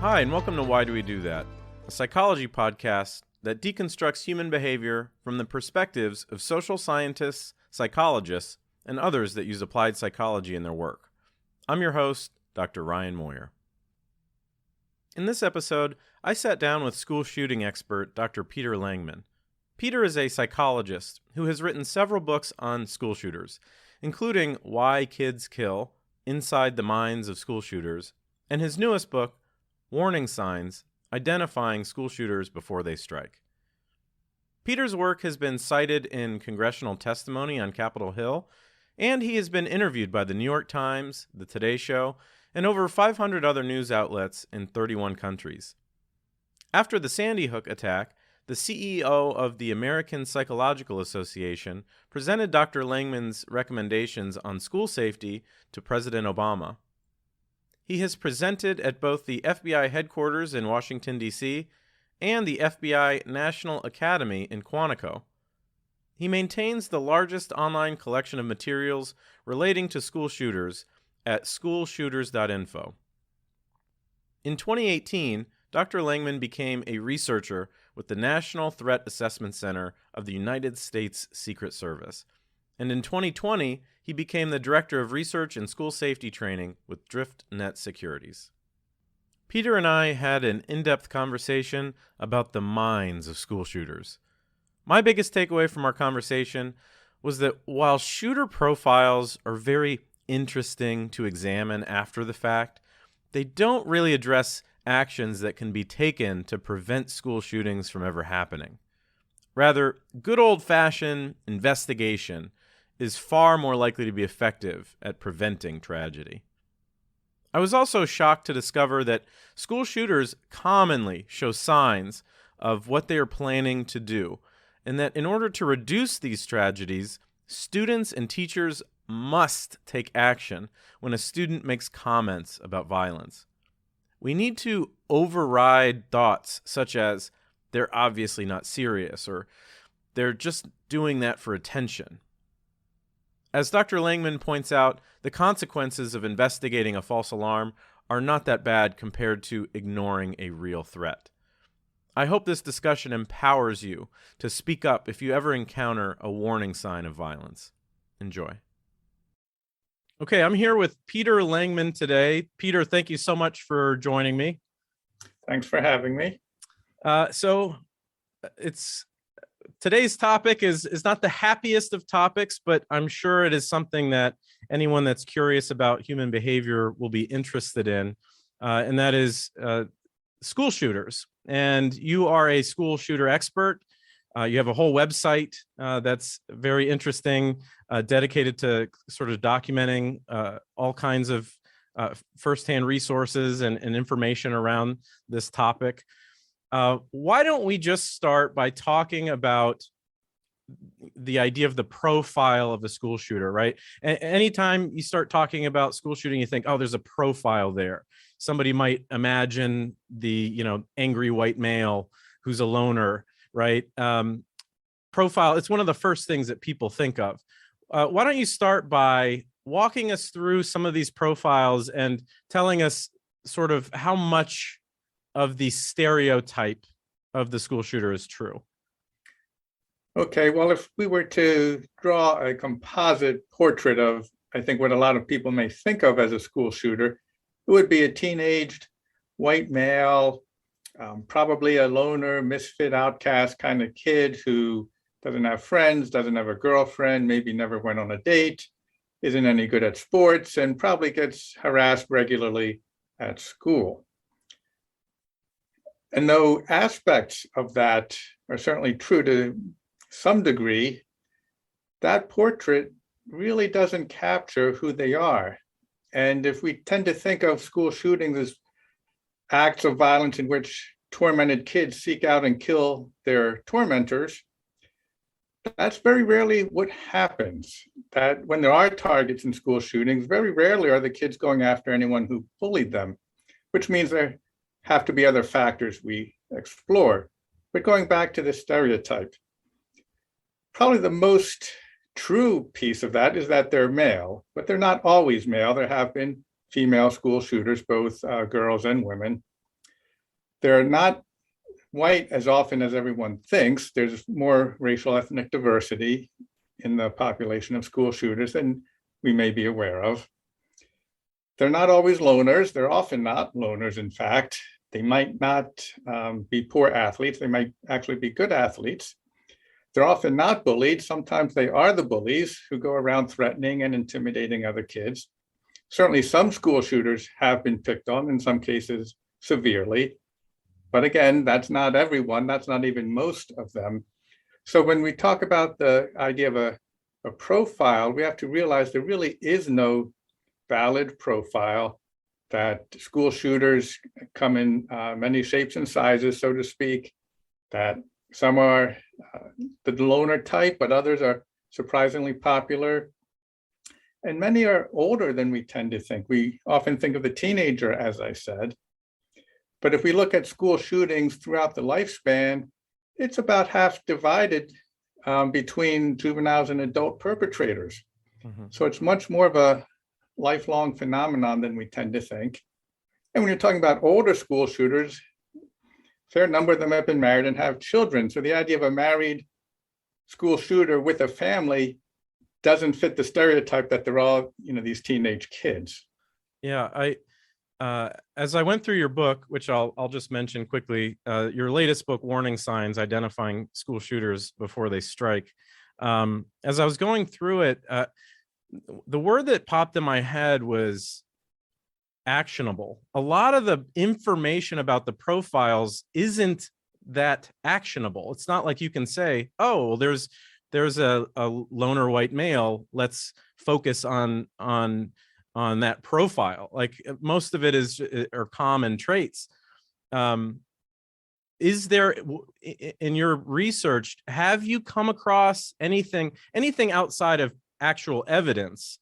Hi, and welcome to Why Do We Do That, a psychology podcast that deconstructs human behavior from the perspectives of social scientists, psychologists, and others that use applied psychology in their work. I'm your host, Dr. Ryan Moyer. In this episode, I sat down with school shooting expert Dr. Peter Langman. Peter is a psychologist who has written several books on school shooters, including Why Kids Kill, Inside the Minds of School Shooters, and his newest book, Warning Signs, Identifying School Shooters Before They Strike. Peter's work has been cited in congressional testimony on Capitol Hill, and he has been interviewed by the New York Times, The Today Show, and over 500 other news outlets in 31 countries. After the Sandy Hook attack, the CEO of the American Psychological Association presented Dr. Langman's recommendations on school safety to President Obama. He has presented at both the FBI headquarters in Washington, D.C., and the FBI National Academy in Quantico. He maintains the largest online collection of materials relating to school shooters at schoolshooters.info. In 2018, Dr. Langman became a researcher with the National Threat Assessment Center of the United States Secret Service. And in 2020, he became the Director of Research and School Safety Training with DriftNet Securities. Peter and I had an in-depth conversation about the minds of school shooters. My biggest takeaway from our conversation was that while shooter profiles are very interesting to examine after the fact, they don't really address actions that can be taken to prevent school shootings from ever happening. Rather, good old-fashioned investigation is far more likely to be effective at preventing tragedy. I was also shocked to discover that school shooters commonly show signs of what they are planning to do, and that in order to reduce these tragedies, students and teachers must take action when a student makes comments about violence. We need to override thoughts such as, they're obviously not serious, or they're just doing that for attention. As Dr. Langman points out, the consequences of investigating a false alarm are not that bad compared to ignoring a real threat. I hope this discussion empowers you to speak up if you ever encounter a warning sign of violence. Enjoy. Okay, I'm here with Peter Langman today. Peter, thank you so much for joining me. Thanks for having me. Today's topic is not the happiest of topics, but I'm sure it is something that anyone that's curious about human behavior will be interested in, and that is school shooters. And you are a school shooter expert. You have a whole website that's very interesting, dedicated to sort of documenting all kinds of firsthand resources and information around this topic. Why don't we just start by talking about the idea of the profile of the school shooter, right? Anytime you start talking about school shooting, you think, oh, there's a profile there. Somebody might imagine the, angry white male who's a loner, right? Profile, it's one of the first things that people think of. Why don't you start by walking us through some of these profiles and telling us sort of how much of the stereotype of the school shooter is true? Okay, well, if we were to draw a composite portrait of, I think, what a lot of people may think of as a school shooter, it would be a teenaged white male, probably a loner, misfit, outcast kind of kid who doesn't have friends, doesn't have a girlfriend, maybe never went on a date, isn't any good at sports, and probably gets harassed regularly at school. And though aspects of that are certainly true to some degree, that portrait really doesn't capture who they are. And if we tend to think of school shootings as acts of violence in which tormented kids seek out and kill their tormentors, that's very rarely what happens. That when there are targets in school shootings, very rarely are the kids going after anyone who bullied them, which means there have to be other factors we explore. But going back to the stereotype, probably the most true piece of that is that they're male, but they're not always male. There have been female school shooters, both girls and women. They're not white as often as everyone thinks. There's more racial ethnic diversity in the population of school shooters than we may be aware of. They're not always loners. They're often not loners, in fact. They might not be poor athletes. They might actually be good athletes. They're often not bullied. Sometimes they are the bullies who go around threatening and intimidating other kids. Certainly some school shooters have been picked on, in some cases severely. But again, that's not everyone. That's not even most of them. So when we talk about the idea of a profile, we have to realize there really is no valid profile, that school shooters come in many shapes and sizes, so to speak, that some are the loner type, but others are surprisingly popular. And many are older than we tend to think. We often think of the teenager, as I said. But if we look at school shootings throughout the lifespan, it's about half divided between juveniles and adult perpetrators. Mm-hmm. So it's much more of a lifelong phenomenon than we tend to think. And when you're talking about older school shooters, a fair number of them have been married and have children. So the idea of a married school shooter with a family doesn't fit the stereotype that they're all, these teenage kids. Yeah, as I went through your book, which I'll just mention quickly, your latest book, Warning Signs: Identifying School Shooters Before They Strike. As I was going through it, the word that popped in my head was actionable. A lot of the information about the profiles isn't that actionable. It's not like you can say, oh, well, there's a loner white male. Let's focus on that profile. Like most of it are common traits. Is there, in your research, have you come across anything outside of actual evidence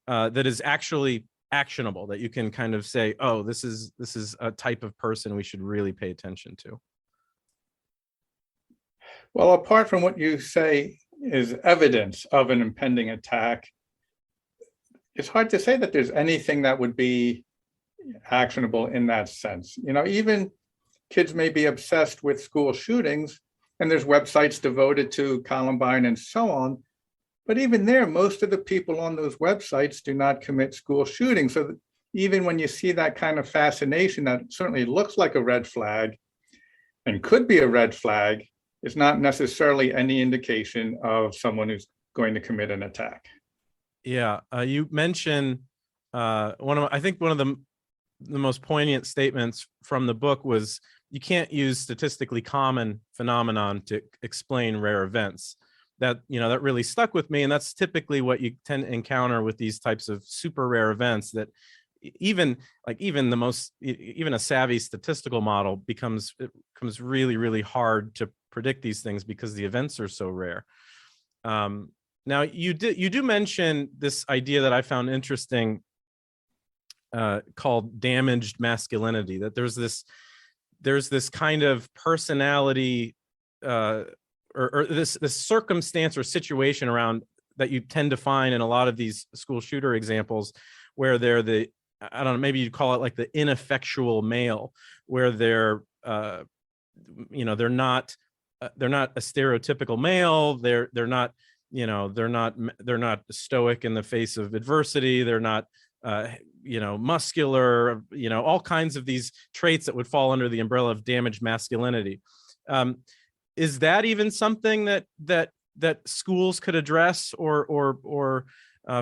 that is actually actionable, that you can kind of say, oh, this is a type of person we should really pay attention to? Well, apart from what you say is evidence of an impending attack, it's hard to say that there's anything that would be actionable in that sense. Even kids may be obsessed with school shootings, and there's websites devoted to Columbine and so on. But even there, most of the people on those websites do not commit school shootings. So even when you see that kind of fascination that certainly looks like a red flag and could be a red flag, it's not necessarily any indication of someone who's going to commit an attack. Yeah, you mentioned one of the most poignant statements from the book was, you can't use statistically common phenomenon to explain rare events. That really stuck with me, and that's typically what you tend to encounter with these types of super rare events, that even a savvy statistical model becomes really, really hard to predict these things because the events are so rare. Now you do mention this idea that I found interesting, called damaged masculinity, that there's this kind of personality, or this circumstance or situation around that you tend to find in a lot of these school shooter examples, where they're I don't know, maybe you'd call it like the ineffectual male, where they're they're not a stereotypical male. They're not stoic in the face of adversity. They're not muscular, all kinds of these traits that would fall under the umbrella of damaged masculinity. Is that even something that schools could address or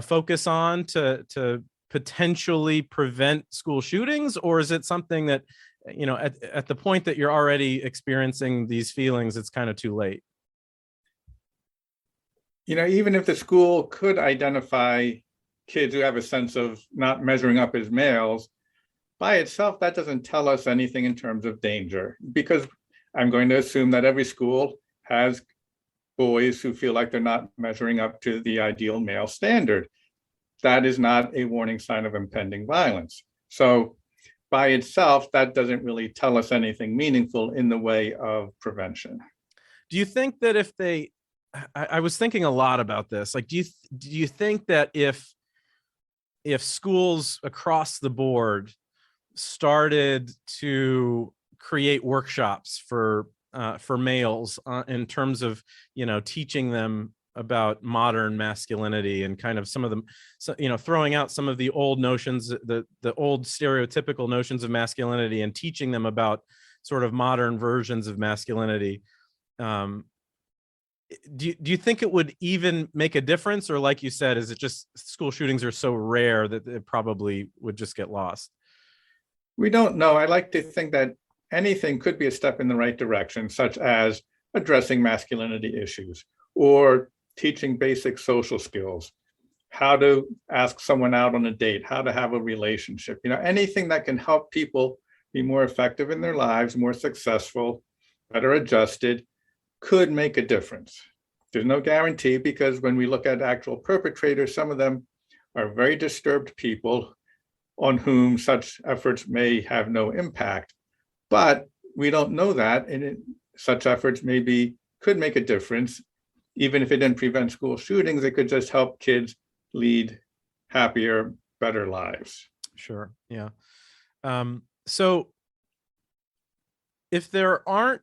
focus on to potentially prevent school shootings? Or is it something that, at the point that you're already experiencing these feelings, it's kind of too late? Even if the school could identify kids who have a sense of not measuring up as males, by itself, that doesn't tell us anything in terms of danger, because I'm going to assume that every school has boys who feel like they're not measuring up to the ideal male standard. That is not a warning sign of impending violence. So by itself, that doesn't really tell us anything meaningful in the way of prevention. Do you think that if they, I was thinking a lot about this, like, do you think that if schools across the board started to create workshops for males in terms of, teaching them about modern masculinity and kind of some of them, throwing out some of the old notions, the old stereotypical notions of masculinity, and teaching them about sort of modern versions of masculinity. Do you think it would even make a difference, or like you said, is it just school shootings are so rare that it probably would just get lost? We don't know. I like to think that anything could be a step in the right direction, such as addressing masculinity issues or teaching basic social skills, how to ask someone out on a date, how to have a relationship, anything that can help people be more effective in their lives, more successful, better adjusted, could make a difference. There's no guarantee, because when we look at actual perpetrators, some of them are very disturbed people on whom such efforts may have no impact. But we don't know that, and such efforts could make a difference. Even if it didn't prevent school shootings, it could just help kids lead happier, better lives. Sure. Yeah. So if there aren't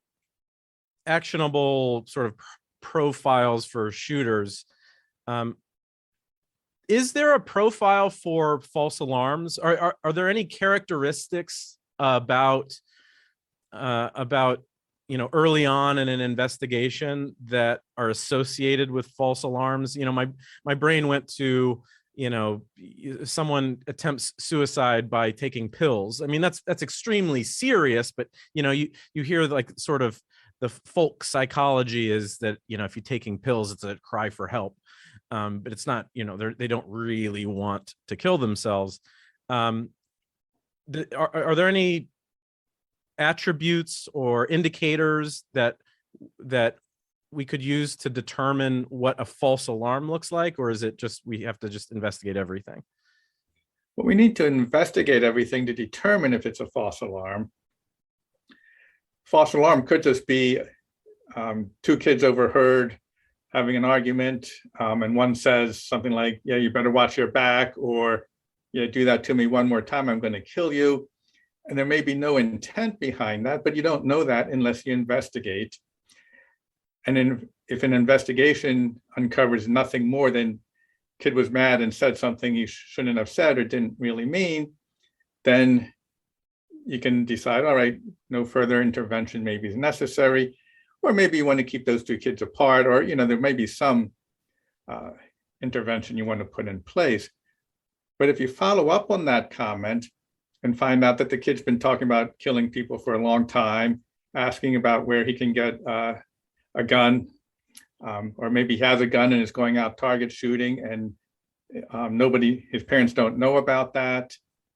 actionable sort of profiles for shooters, is there a profile for false alarms? Are there any characteristics about early on in an investigation that are associated with false alarms? My brain went to, someone attempts suicide by taking pills. I mean, that's extremely serious, but you hear like sort of the folk psychology is that, if you're taking pills, it's a cry for help. But it's not, they don't really want to kill themselves. Are there any attributes or indicators that we could use to determine what a false alarm looks like, or is it just we have to just investigate everything? Well, we need to investigate everything to determine if it's a false alarm. False alarm could just be two kids overheard having an argument, and one says something like, yeah, you better watch your back, or yeah, do that to me one more time, I'm going to kill you. And there may be no intent behind that, but you don't know that unless you investigate. And if an investigation uncovers nothing more than kid was mad and said something he shouldn't have said or didn't really mean, then you can decide, all right, no further intervention maybe is necessary, or maybe you want to keep those two kids apart, or there may be some intervention you want to put in place. But if you follow up on that comment and find out that the kid's been talking about killing people for a long time, asking about where he can get a gun, or maybe he has a gun and is going out target shooting, and his parents don't know about that,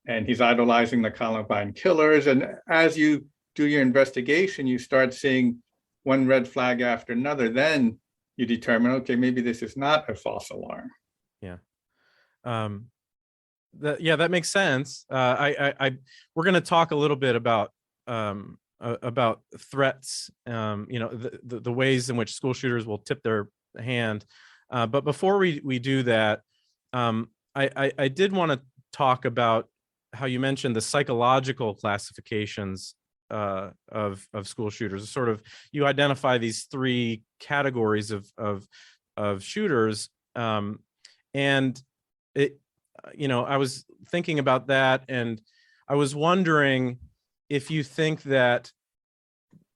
and he's idolizing the Columbine killers. And as you do your investigation, you start seeing one red flag after another. Then you determine, okay, maybe this is not a false alarm. Yeah. That makes sense. We're going to talk a little bit about threats, the ways in which school shooters will tip their hand. But before we do that, I did want to talk about how you mentioned the psychological classifications of school shooters. Sort of, you identify these three categories of shooters, and it. I was thinking about that, and I was wondering if you think that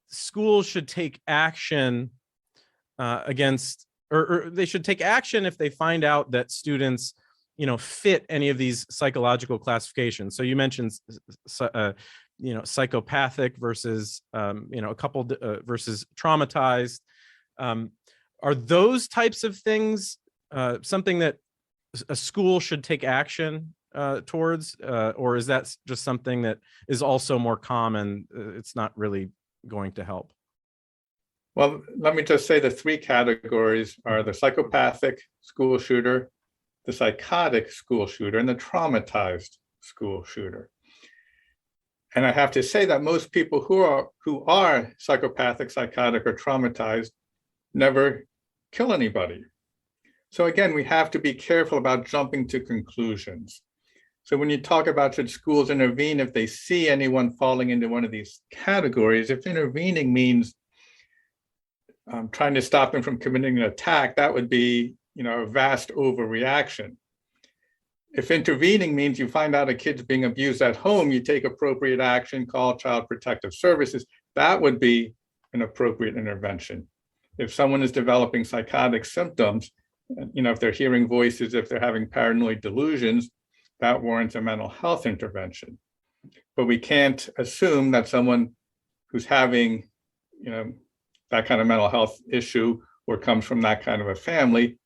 schools should take action against, or they should take action if they find out that students, fit any of these psychological classifications. So you mentioned, psychopathic versus, a couple versus traumatized. Are those types of things something that a school should take action towards, or is that just something that is also more common? It's not really going to help. Well, let me just say the three categories are the psychopathic school shooter, the psychotic school shooter, and the traumatized school shooter. And I have to say that most people who are psychopathic, psychotic, or traumatized never kill anybody. So again, we have to be careful about jumping to conclusions. So when you talk about should schools intervene if they see anyone falling into one of these categories, if intervening means trying to stop them from committing an attack, that would be, a vast overreaction. If intervening means you find out a kid's being abused at home, you take appropriate action, call Child Protective Services, that would be an appropriate intervention. If someone is developing psychotic symptoms, if they're hearing voices, if they're having paranoid delusions, that warrants a mental health intervention. But we can't assume that someone who's having, that kind of mental health issue or comes from that kind of a family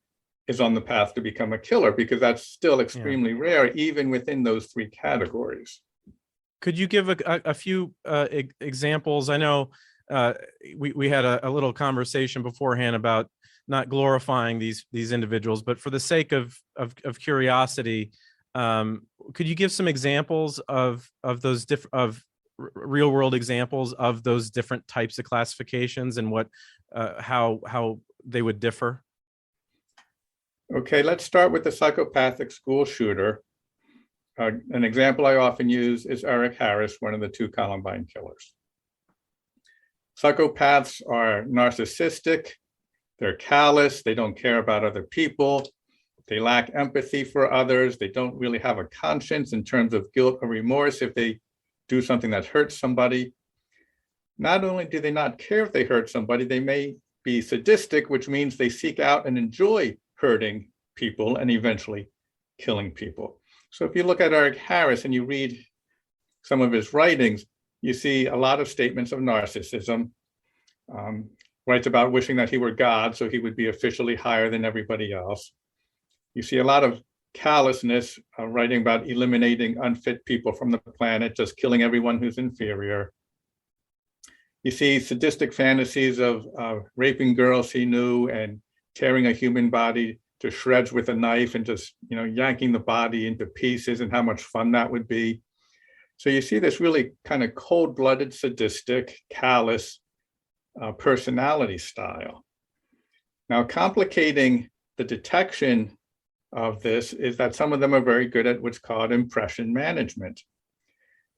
is on the path to become a killer, because that's still extremely rare, even within those three categories. Could you give a few examples? I know we had a little conversation beforehand about not glorifying these individuals, but for the sake of curiosity, could you give some examples of those real world examples of those different types of classifications and what how they would differ? Okay, let's start with the psychopathic school shooter. An example I often use is Eric Harris, one of the two Columbine killers. Psychopaths are narcissistic, they're callous, they don't care about other people, they lack empathy for others, they don't really have a conscience in terms of guilt or remorse if they do something that hurts somebody. Not only do they not care if they hurt somebody, they may be sadistic, which means they seek out and enjoy hurting people and eventually killing people. So if you look at Eric Harris and you read some of his writings, you see a lot of statements of narcissism. Writes about wishing that he were God, so he would be officially higher than everybody else. You see a lot of callousness, writing about eliminating unfit people from the planet, just killing everyone who's inferior. You see sadistic fantasies of raping girls he knew and tearing a human body to shreds with a knife and just, yanking the body into pieces, and how much fun that would be. So you see this really kind of cold-blooded, sadistic, callous personality style. Now, complicating the detection of this is that some of them are very good at what's called impression management.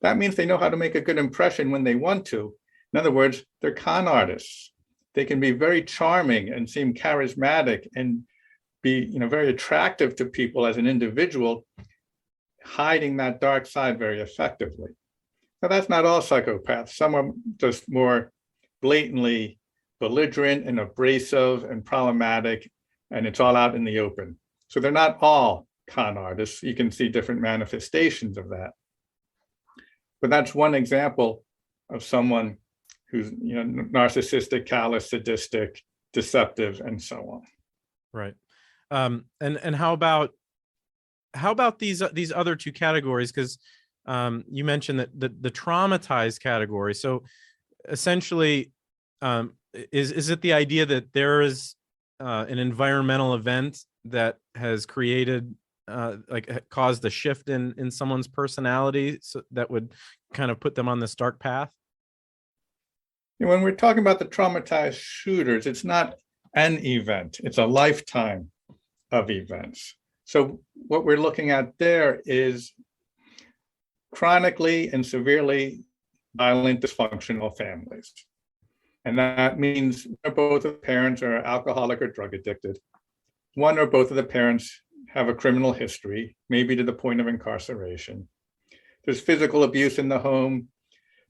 That means they know how to make a good impression when they want to. In other words, they're con artists. They can be very charming and seem charismatic and be, very attractive to people as an individual, hiding that dark side very effectively. Now, that's not all psychopaths. Some are just more blatantly belligerent and abrasive and problematic, and it's all out in the open. So they're not all con artists. You can see different manifestations of that. But that's one example of someone who's, narcissistic, callous, sadistic, deceptive, and so on. Right. And how about these other two categories? Because you mentioned that the traumatized category. So essentially, is it the idea that there is an environmental event that has created caused a shift in someone's personality, so that would kind of put them on this dark path? When we're talking about the traumatized shooters, it's not an event, it's a lifetime of events. So what we're looking at there is chronically and severely violent, dysfunctional families. And that means both of the parents are alcoholic or drug addicted. One or both of the parents have a criminal history, maybe to the point of incarceration. There's physical abuse in the home.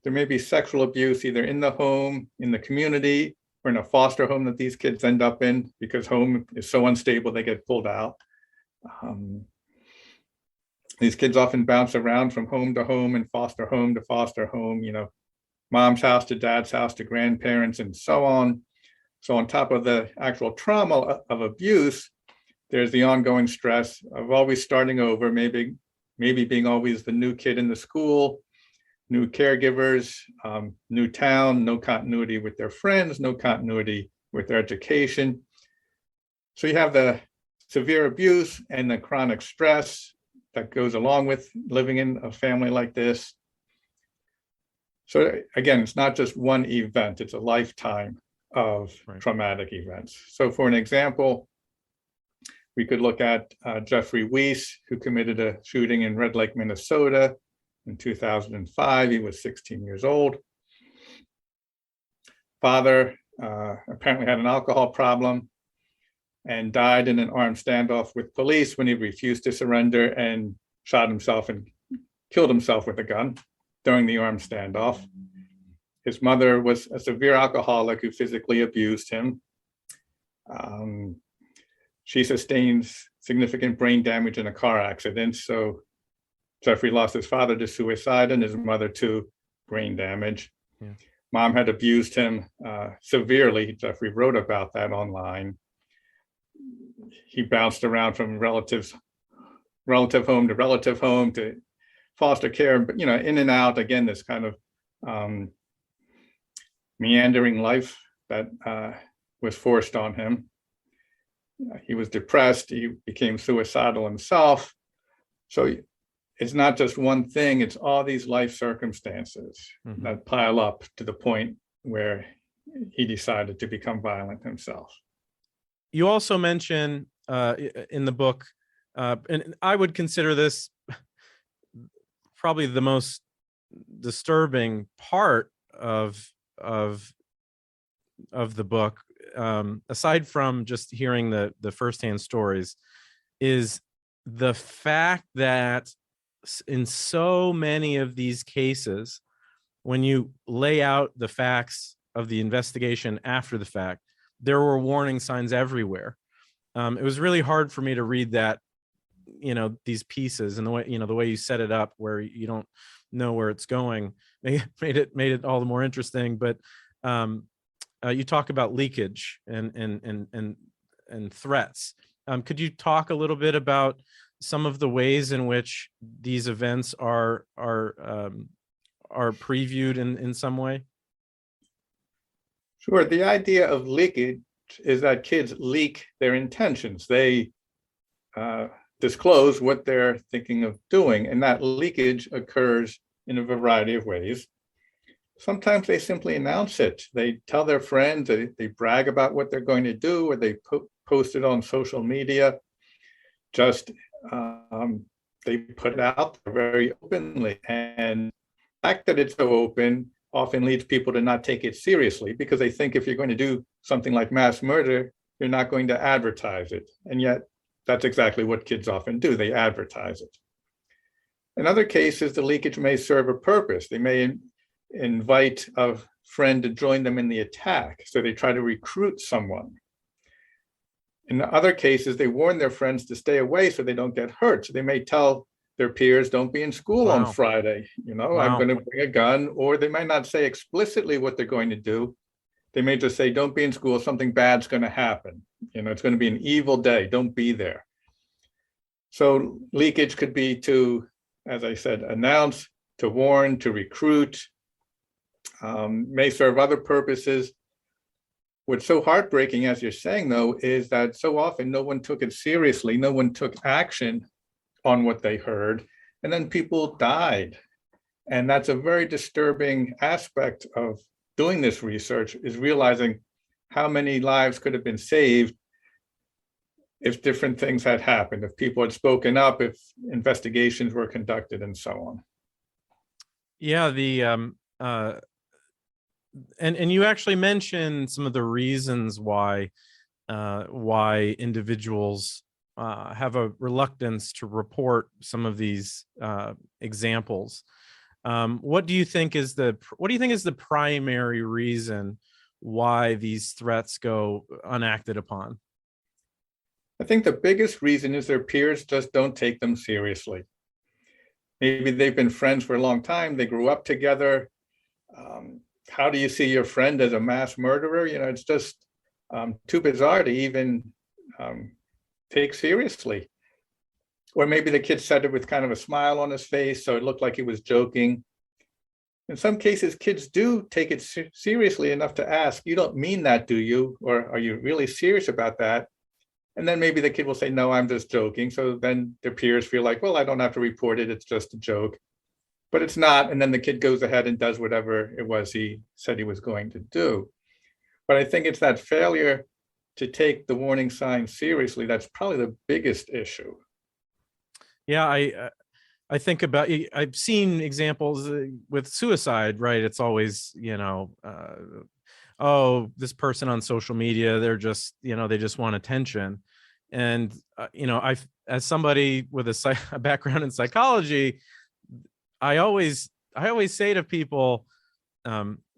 There may be sexual abuse either in the home, in the community, or in a foster home that these kids end up in because home is so unstable they get pulled out. These kids often bounce around from home to home and foster home to foster home, mom's house to dad's house to grandparents and so on. So on top of the actual trauma of abuse, there's the ongoing stress of always starting over, maybe being always the new kid in the school, new caregivers, new town, no continuity with their friends, no continuity with their education. So you have the severe abuse and the chronic stress that goes along with living in a family like this. So again, it's not just one event, it's a lifetime of traumatic events. So for an example, We could look at Jeffrey Weiss, who committed a shooting in Red Lake, Minnesota in 2005. He was 16 years old. Father apparently had an alcohol problem and died in an armed standoff with police when he refused to surrender and shot himself and killed himself with a gun during the armed standoff. His mother was a severe alcoholic who physically abused him. She sustained significant brain damage in a car accident. So Jeffrey lost his father to suicide and his mother to brain damage. Yeah. Mom had abused him severely. Jeffrey wrote about that online. He bounced around from relative home to foster care, but in and out, again, this kind of meandering life that was forced on him. He was depressed. He became suicidal himself. So it's not just one thing, it's all these life circumstances that pile up to the point where he decided to become violent himself. You also mention in the book, and I would consider this probably the most disturbing part of the book, aside from just hearing the firsthand stories, is the fact that in so many of these cases, when you lay out the facts of the investigation after the fact, there were warning signs everywhere. It was really hard for me to read that, these pieces, and the way you set it up, where you don't know where it's going, made it all the more interesting. But you talk about leakage and threats. Could you talk a little bit about some of the ways in which these events are previewed in some way? Sure. The idea of leakage is that kids leak their intentions. They disclose what they're thinking of doing, and that leakage occurs in a variety of ways. Sometimes they simply announce it. They tell their friends, they brag about what they're going to do, or they post it on social media. Just they put it out very openly. And the fact that it's so open often leads people to not take it seriously, because they think if you're going to do something like mass murder, you're not going to advertise it. And yet that's exactly what kids often do. They advertise it. In other cases, the leakage may serve a purpose. They may invite a friend to join them in the attack. So they try to recruit someone. In other cases, they warn their friends to stay away so they don't get hurt. So they may tell their peers, don't be in school on Friday. I'm going to bring a gun. Or they might not say explicitly what they're going to do. They may just say, don't be in school. Something bad's going to happen. It's going to be an evil day. Don't be there. So leakage could be to, as I said, announce, to warn, to recruit, may serve other purposes. What's so heartbreaking, as you're saying, though, is that so often no one took it seriously. No one took action on what they heard, and then people died. And that's a very disturbing aspect of doing this research, is realizing how many lives could have been saved if different things had happened, if people had spoken up, if investigations were conducted, and so on. Yeah, and you actually mentioned some of the reasons why individuals have a reluctance to report some of these examples. What do you think is the primary reason why these threats go unacted upon? I think the biggest reason is their peers just don't take them seriously. Maybe they've been friends for a long time. They grew up together. How do you see your friend as a mass murderer? It's just too bizarre to even take seriously. Or maybe the kid said it with kind of a smile on his face, so it looked like he was joking. In some cases, kids do take it seriously enough to ask, you don't mean that, do you? Or are you really serious about that? And then maybe the kid will say, no, I'm just joking. So then their peers feel like, well, I don't have to report it. It's just a joke. But it's not. And then the kid goes ahead and does whatever it was he said he was going to do. But I think it's that failure to take the warning signs seriously, that's probably the biggest issue. Yeah, I think about, I've seen examples with suicide, right? It's always, oh, this person on social media, they're just, they just want attention. And, I've, as somebody with a background in psychology, I always say to people,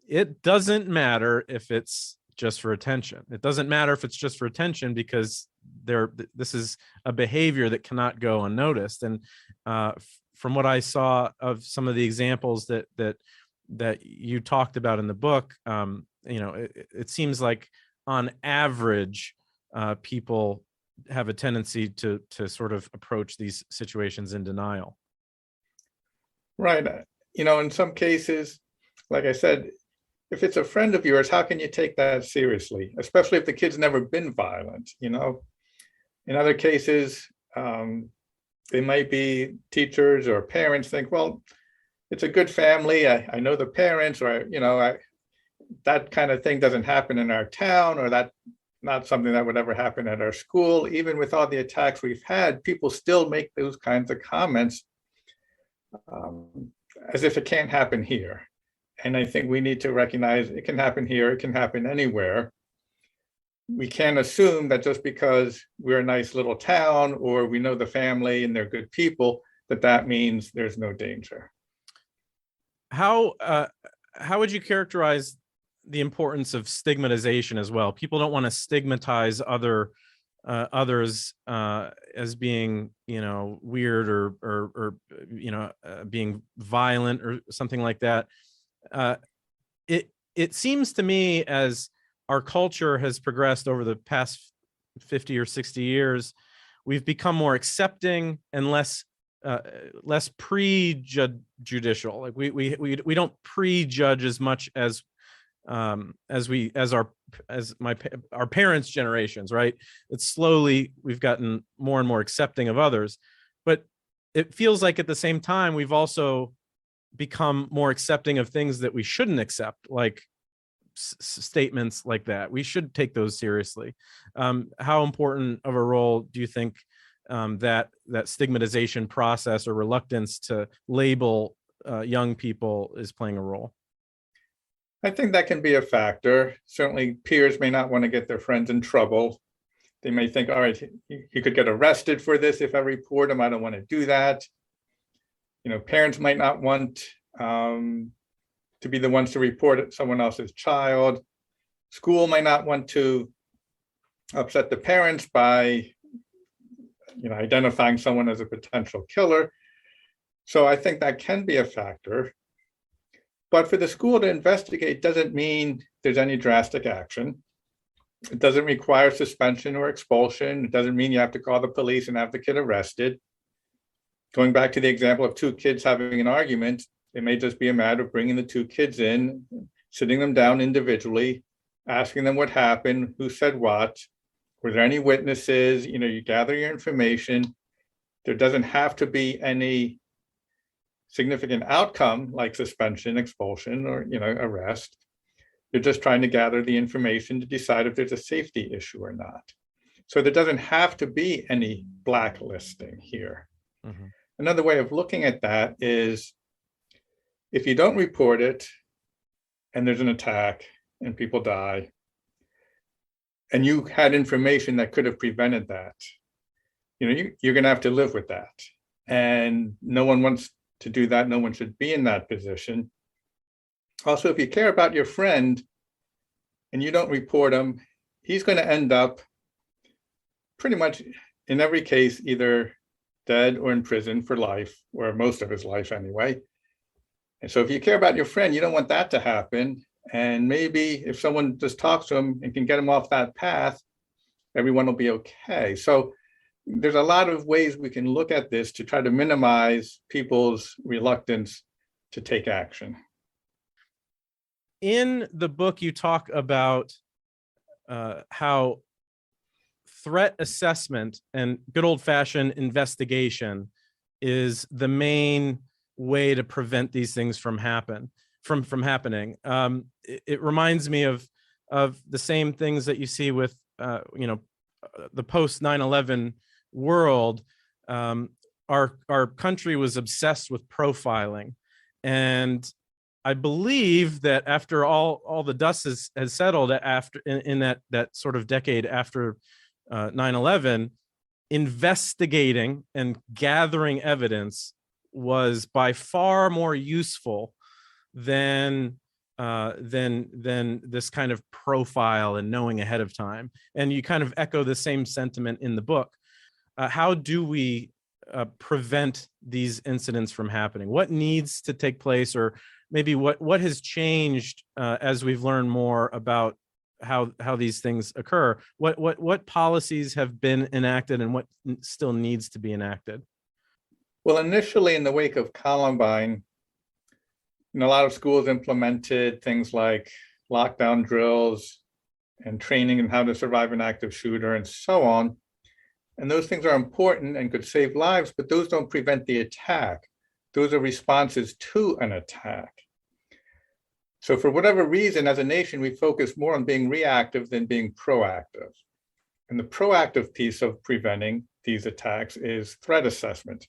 it doesn't matter if it's just for attention. It doesn't matter if it's just for attention, because this is a behavior that cannot go unnoticed. And from what I saw of some of the examples that you talked about in the book, it seems like on average, people have a tendency to sort of approach these situations in denial. Right. In some cases, like I said, if it's a friend of yours, how can you take that seriously? Especially if the kid's never been violent, In other cases, they might be teachers or parents think, well, it's a good family. I know the parents, or, that kind of thing doesn't happen in our town, or that not something that would ever happen at our school. Even with all the attacks we've had, people still make those kinds of comments as if it can't happen here. And I think we need to recognize it can happen here, it can happen anywhere. We can't assume that just because we're a nice little town or we know the family and they're good people, that means there's no danger. How would you characterize the importance of stigmatization as well? People don't want to stigmatize others as being, weird or being violent or something like that. It seems to me, as our culture has progressed over the past 50 or 60 years, we've become more accepting and less prejudicial. Like we don't prejudge as much as our parents' generations, right? It's slowly we've gotten more and more accepting of others, but it feels like at the same time we've also become more accepting of things that we shouldn't accept, like statements like that. We should take those seriously. How important of a role do you think that stigmatization process or reluctance to label young people is playing a role? I think that can be a factor. Certainly, peers may not want to get their friends in trouble. They may think, all right, he could get arrested for this if I report him. I don't want to do that. Parents might not want to be the ones to report someone else's child. School might not want to upset the parents by, identifying someone as a potential killer. So I think that can be a factor. But for the school to investigate doesn't mean there's any drastic action. It doesn't require suspension or expulsion. It doesn't mean you have to call the police and have the kid arrested. Going back to the example of two kids having an argument, it may just be a matter of bringing the two kids in, sitting them down individually, asking them what happened, who said what, were there any witnesses, you gather your information. There doesn't have to be any significant outcome like suspension, expulsion, or arrest. You're just trying to gather the information to decide if there's a safety issue or not. So there doesn't have to be any blacklisting here. Mm-hmm. Another way of looking at that is if you don't report it and there's an attack and people die, and you had information that could have prevented that, you're going to have to live with that. And no one wants to do that. No one should be in that position. Also, if you care about your friend and you don't report him, he's going to end up pretty much in every case either dead or in prison for life, or most of his life anyway. And so if you care about your friend, you don't want that to happen. And maybe if someone just talks to him and can get him off that path, everyone will be okay. So there's a lot of ways we can look at this to try to minimize people's reluctance to take action. In the book, you talk about how threat assessment and good old-fashioned investigation is the main way to prevent these things from happening. It reminds me of the same things that you see with the post 9/11 world, our country was obsessed with profiling, and I believe that after all the dust has settled after in that sort of decade after 9/11, investigating and gathering evidence was by far more useful than this kind of profile and knowing ahead of time. And you kind of echo the same sentiment in the book. How do we prevent these incidents from happening? What needs to take place, or maybe what has changed as we've learned more about how these things occur? What policies have been enacted and what still needs to be enacted? Well, initially in the wake of Columbine, a lot of schools implemented things like lockdown drills and training in how to survive an active shooter and so on. And those things are important and could save lives, but those don't prevent the attack. Those are responses to an attack. So for whatever reason, as a nation, we focus more on being reactive than being proactive. And the proactive piece of preventing these attacks is threat assessment.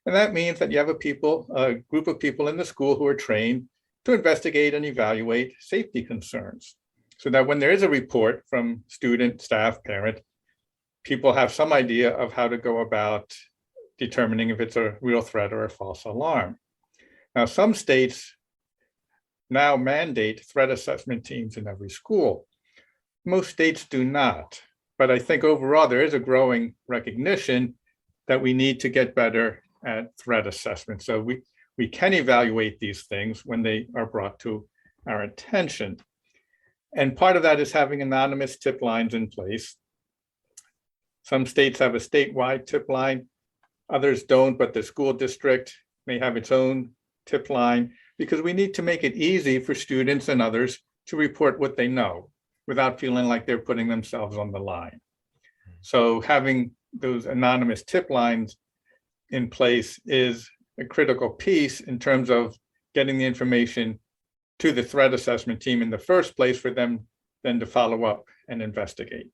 And that means that you have a group of people in the school who are trained to investigate and evaluate safety concerns, so that when there is a report from student, staff, parent, people have some idea of how to go about determining if it's a real threat or a false alarm. Now, some states now mandate threat assessment teams in every school. Most states do not, but I think overall there is a growing recognition that we need to get better at threat assessment. So we can evaluate these things when they are brought to our attention. And part of that is having anonymous tip lines in place. Some states have a statewide tip line, others don't, but the school district may have its own tip line, because we need to make it easy for students and others to report what they know without feeling like they're putting themselves on the line. So having those anonymous tip lines in place is a critical piece in terms of getting the information to the threat assessment team in the first place for them then to follow up and investigate.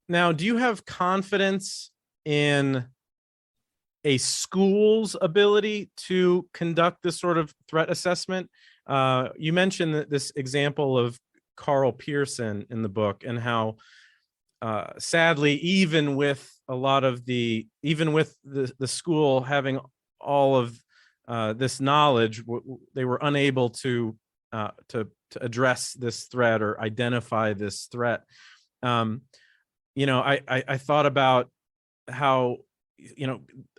Now, do you have confidence in a school's ability to conduct this sort of threat assessment? You mentioned this example of Carl Pearson in the book, and how sadly, even with the school having all of this knowledge, they were unable to address this threat or identify this threat. I thought about how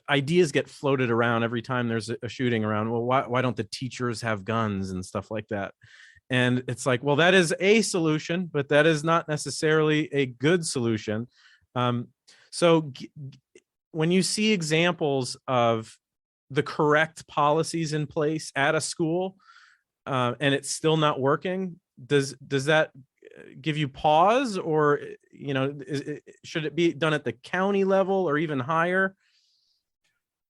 ideas get floated around every time there's a shooting around. Well, why don't the teachers have guns and stuff like that? And it's like, well, that is a solution, but that is not necessarily a good solution. So when you see examples of the correct policies in place at a school, and it's still not working, does that give you pause, or should it be done at the county level or even higher?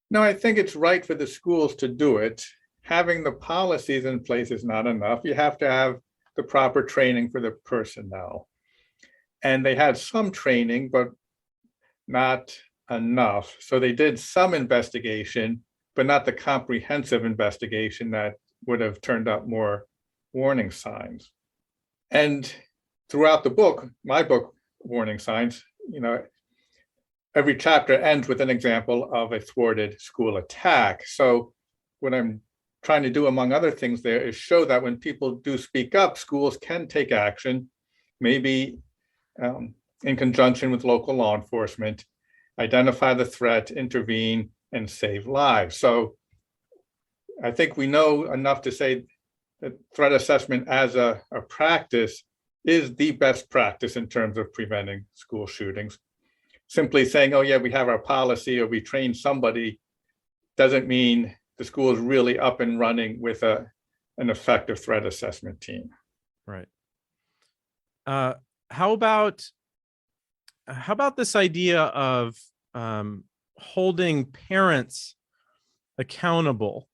No, I think it's right for the schools to do it. Having the policies in place is not enough. You have to have the proper training for the personnel. And they had some training, but not enough. So they did some investigation, but not the comprehensive investigation that would have turned up more warning signs. And throughout the book, my book, Warning Signs, every chapter ends with an example of a thwarted school attack. So what I'm trying to do, among other things there, is show that when people do speak up, schools can take action, maybe in conjunction with local law enforcement, identify the threat, intervene, and save lives. So I think we know enough to say that threat assessment as a practice is the best practice in terms of preventing school shootings. Simply saying, oh yeah, we have our policy or we train somebody doesn't mean the school is really up and running with an effective threat assessment team. Right. How about this idea of holding parents accountable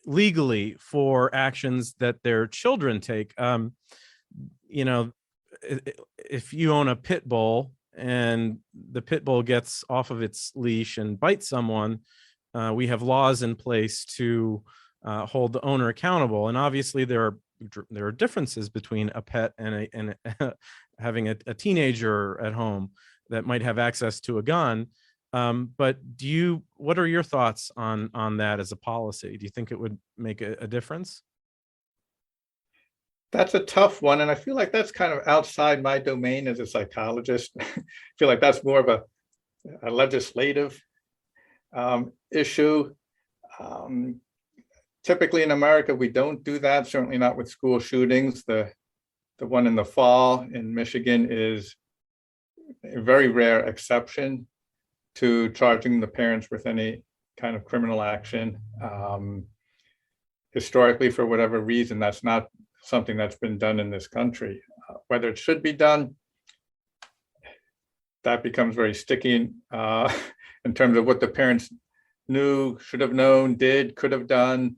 legally for actions that their children take? you know, if you own a pit bull and the pit bull gets off of its leash and bites someone, we have laws in place to hold the owner accountable. And obviously there are differences between a pet and having a teenager at home that might have access to a gun. But what are your thoughts on that as a policy? Do you think it would make a difference? That's a tough one, and I feel like that's kind of outside my domain as a psychologist. I feel like that's more of a legislative issue. Typically in America, we don't do that, certainly not with school shootings. The one in the fall in Michigan is a very rare exception to charging the parents with any kind of criminal action. Historically, for whatever reason, that's not something that's been done in this country. Whether it should be done, that becomes very sticky in terms of what the parents knew, should have known, did, could have done.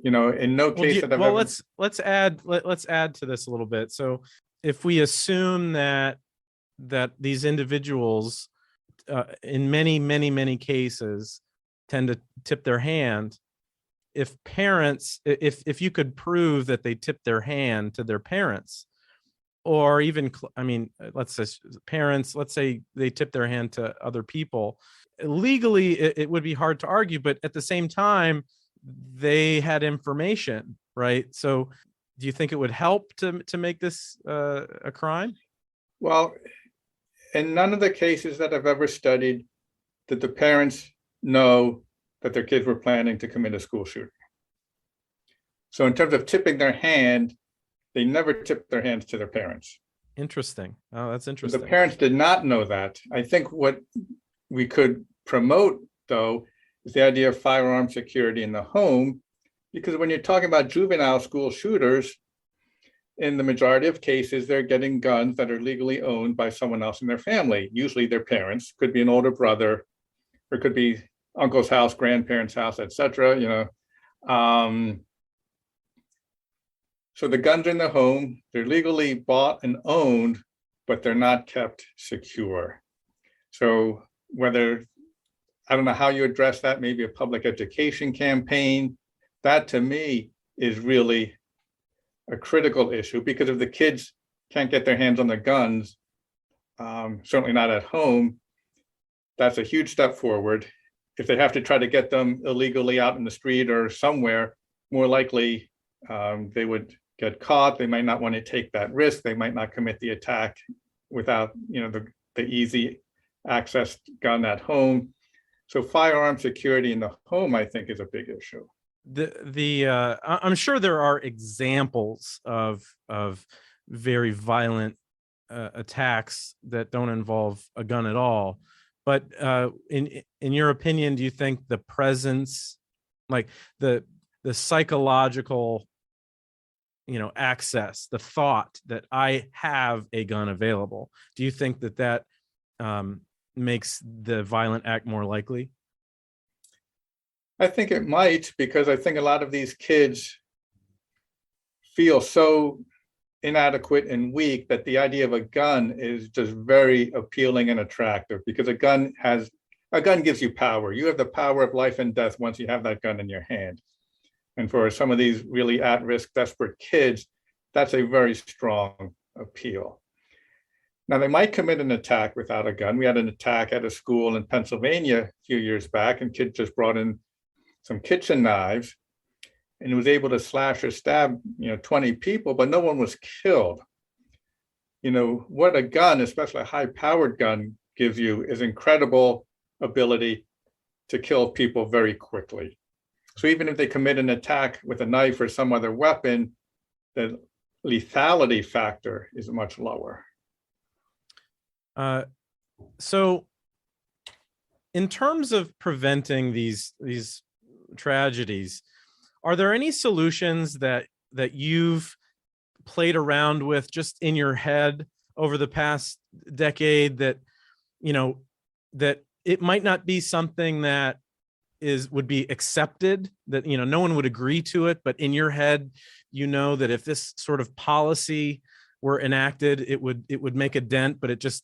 In no case that I've ever. Let's add to this a little bit. So if we assume that these individuals in many cases tend to tip their hand, if you could prove that they tipped their hand to their parents, or even, let's say parents, let's say they tip their hand to other people, legally it would be hard to argue, but at the same time, they had information, right? So do you think it would help to make this a crime? Well, in none of the cases that I've ever studied did the parents know that their kids were planning to commit a school shooting. So in terms of tipping their hand, they never tipped their hands to their parents. Interesting. Oh, that's interesting. The parents did not know that. I think what we could promote, though, is the idea of firearm security in the home, because when you're talking about juvenile school shooters, in the majority of cases, they're getting guns that are legally owned by someone else in their family, usually their parents, could be an older brother, or could be uncle's house, grandparents' house, etc. So the guns in the home, they're legally bought and owned, but they're not kept secure. So I don't know how you address that, maybe a public education campaign. That to me is really a critical issue, because if the kids can't get their hands on the guns, certainly not at home, that's a huge step forward. If they have to try to get them illegally out in the street or somewhere, more likely they would get caught. They might not want to take that risk. They might not commit the attack without the easy access gun at home. So firearm security in the home, I think, is a big issue. I'm sure there are examples of very violent attacks that don't involve a gun at all. But in your opinion, do you think the presence, like the psychological, access, the thought that I have a gun available, do you think that makes the violent act more likely? I think it might, because I think a lot of these kids feel so inadequate and weak that the idea of a gun is just very appealing and attractive, because a gun gives you power. You have the power of life and death once you have that gun in your hand. And for some of these really at-risk, desperate kids, that's a very strong appeal. Now, they might commit an attack without a gun. We had an attack at a school in Pennsylvania a few years back, and kid just brought in some kitchen knives and was able to slash or stab 20 people, but no one was killed. What a gun, especially a high-powered gun, gives you is incredible ability to kill people very quickly. So even if they commit an attack with a knife or some other weapon, the lethality factor is much lower. So in terms of preventing these tragedies, are there any solutions that you've played around with just in your head over the past decade that it might not be something that would be accepted, that no one would agree to it, but in your head that if this sort of policy were enacted, it would make a dent, but it just,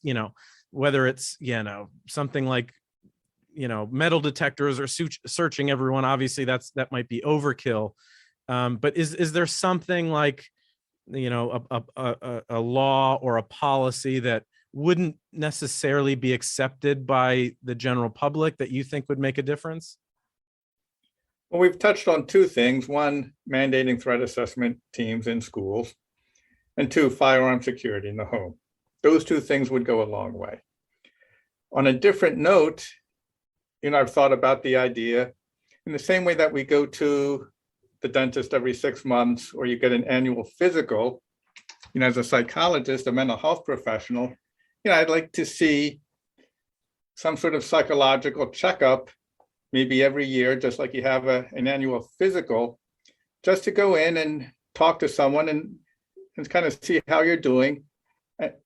whether it's, something like, metal detectors or searching everyone, obviously that might be overkill. But is there something like, a law or a policy that wouldn't necessarily be accepted by the general public that you think would make a difference? Well, we've touched on two things. One, mandating threat assessment teams in schools, and two, firearm security in the home. Those two things would go a long way. On a different note, I've thought about the idea in the same way that we go to the dentist every 6 months, or you get an annual physical. As a psychologist, a mental health professional, I'd like to see some sort of psychological checkup, maybe every year, just like you have an annual physical, just to go in and talk to someone and kind of see how you're doing.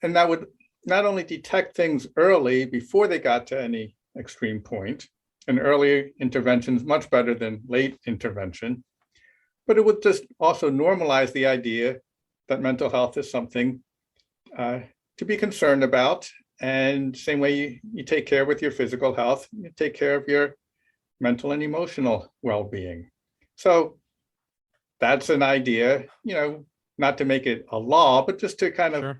And that would not only detect things early before they got to any extreme point, and early intervention is much better than late intervention, but it would just also normalize the idea that mental health is something to be concerned about. And same way you take care with your physical health, you take care of your mental and emotional well-being. So that's an idea, not to make it a law, but just to kind of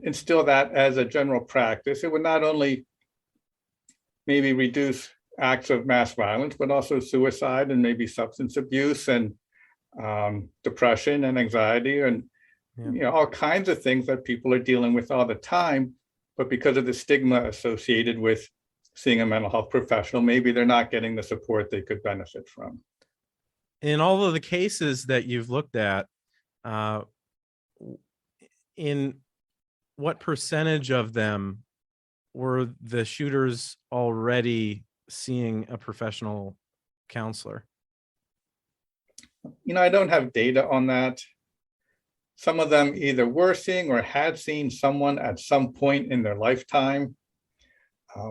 instill that as a general practice. It would not only maybe reduce acts of mass violence, but also suicide and maybe substance abuse and depression and anxiety and all kinds of things that people are dealing with all the time. But because of the stigma associated with seeing a mental health professional, maybe they're not getting the support they could benefit from. In all of the cases that you've looked at, in what percentage of them were the shooters already seeing a professional counselor? I don't have data on that. Some of them either were seeing or had seen someone at some point in their lifetime.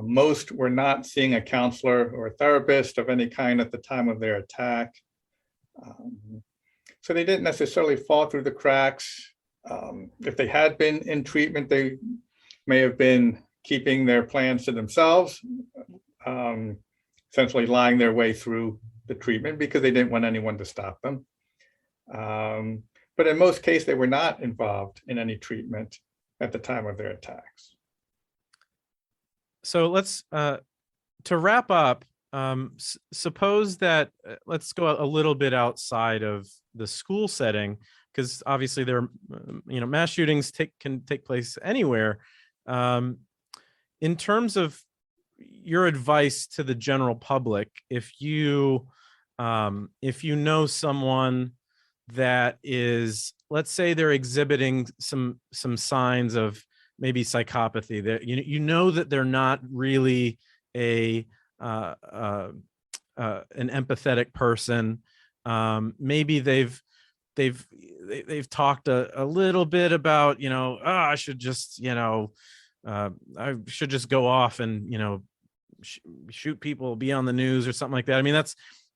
Most were not seeing a counselor or a therapist of any kind at the time of their attack. So they didn't necessarily fall through the cracks. If they had been in treatment, they may have been keeping their plans to themselves, essentially lying their way through the treatment because they didn't want anyone to stop them. But in most cases, they were not involved in any treatment at the time of their attacks. So let's, to wrap up, suppose that, let's go a little bit outside of the school setting, because obviously there, mass shootings can take place anywhere. In terms of your advice to the general public, if you know someone that is, let's say they're exhibiting some signs of maybe psychopathy, that that they're not really an empathetic person. Maybe they've talked a little bit about, I should just, I should just go off and, shoot people, be on the news or something like that. I mean,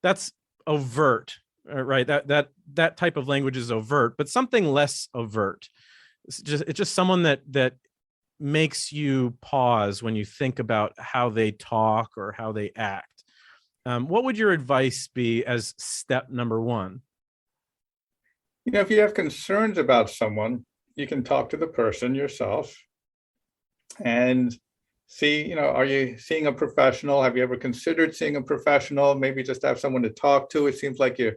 that's overt, right? That type of language is overt, but something less overt. It's just someone that makes you pause when you think about how they talk or how they act. What would your advice be as step number one? If you have concerns about someone, you can talk to the person yourself and see, are you seeing a professional? Have you ever considered seeing a professional? Maybe just have someone to talk to. It seems like you're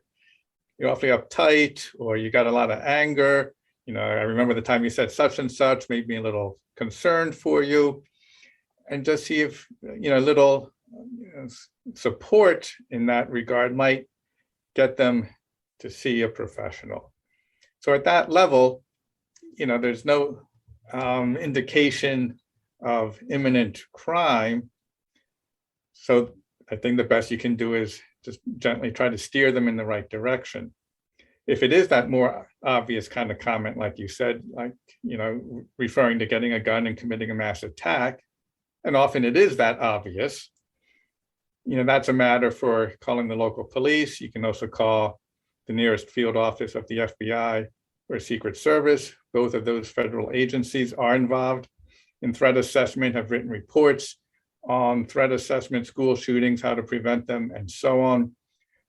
awfully uptight, or you got a lot of anger. I remember the time you said such and such, made me a little concerned for you. And just see if, a little support in that regard might get them to see a professional. So at that level, there's no indication of imminent crime. So I think the best you can do is just gently try to steer them in the right direction. If it is that more obvious kind of comment, like you said, like, referring to getting a gun and committing a mass attack, and often it is that obvious, that's a matter for calling the local police. You can also call the nearest field office of the FBI or Secret Service. Both of those federal agencies are involved in threat assessment, have written reports on threat assessment, school shootings, how to prevent them, and so on.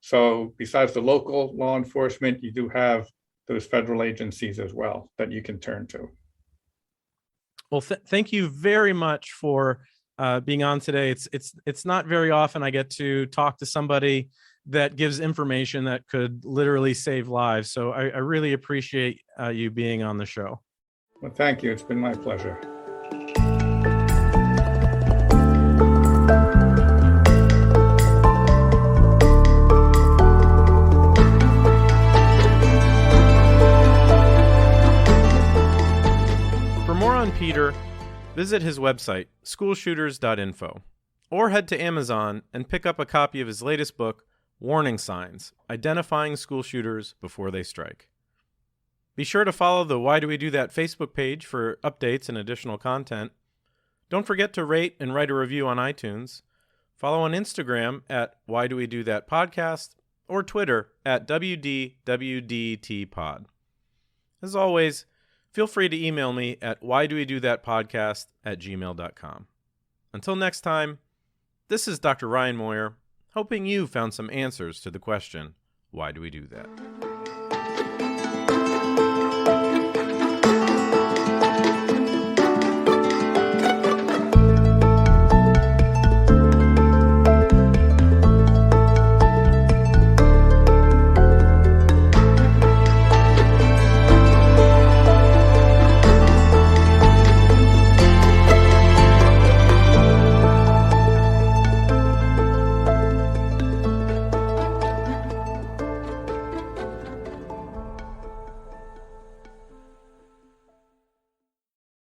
So besides the local law enforcement, you do have those federal agencies as well that you can turn to. Well, thank you very much for being on today. It's not very often I get to talk to somebody that gives information that could literally save lives. So I really appreciate you being on the show. Well, thank you. It's been my pleasure. For more on Peter, visit his website, schoolshooters.info, or head to Amazon and pick up a copy of his latest book, Warning Signs: Identifying School Shooters Before They Strike. Be sure to follow the Why Do We Do That Facebook page for updates and additional content. Don't forget to rate and write a review on iTunes. Follow on Instagram at Why Do We Do That Podcast or Twitter at WDWDTPod. As always, feel free to email me at whydowedothatpodcast@gmail.com. Until next time, this is Dr. Ryan Moyer, hoping you found some answers to the question, why do we do that?